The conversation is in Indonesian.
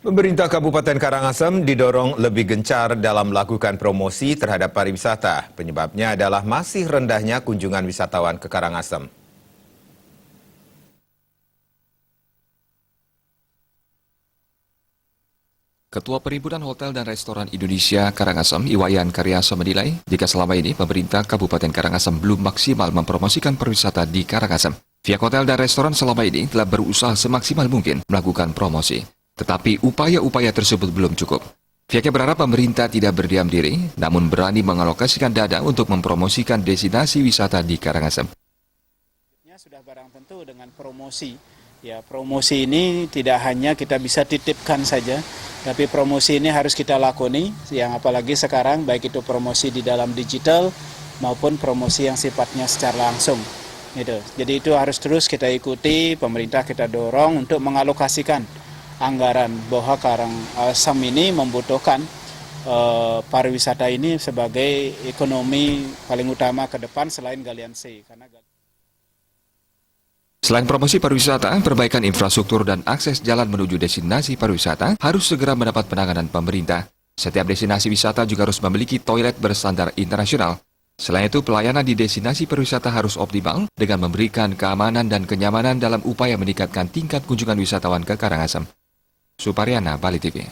Pemerintah Kabupaten Karangasem didorong lebih gencar dalam melakukan promosi terhadap pariwisata. Penyebabnya adalah masih rendahnya kunjungan wisatawan ke Karangasem. Ketua Perhimpunan Hotel dan Restoran Indonesia Karangasem, Iwayan Karyasa menilai, jika selama ini pemerintah Kabupaten Karangasem belum maksimal mempromosikan pariwisata di Karangasem. Pihak hotel dan restoran selama ini telah berusaha semaksimal mungkin melakukan promosi. Tetapi upaya-upaya tersebut belum cukup. Pihaknya berharap pemerintah tidak berdiam diri, namun berani mengalokasikan dana untuk mempromosikan destinasi wisata di Karangasem. Sudah barang tentu dengan promosi. Ya, promosi ini tidak hanya kita bisa titipkan saja, tapi promosi ini harus kita lakoni, yang apalagi sekarang baik itu promosi di dalam digital maupun promosi yang sifatnya secara langsung. Gitu. Jadi itu harus terus kita ikuti, pemerintah kita dorong untuk mengalokasikan anggaran bahwa Karangasem ini membutuhkan pariwisata ini sebagai ekonomi paling utama ke depan selain Galian C. Selain promosi pariwisata, perbaikan infrastruktur dan akses jalan menuju destinasi pariwisata harus segera mendapat penanganan pemerintah. Setiap destinasi wisata juga harus memiliki toilet berstandar internasional. Selain itu, pelayanan di destinasi pariwisata harus optimal dengan memberikan keamanan dan kenyamanan dalam upaya meningkatkan tingkat kunjungan wisatawan ke Karangasem. Suparyana, Bali TV.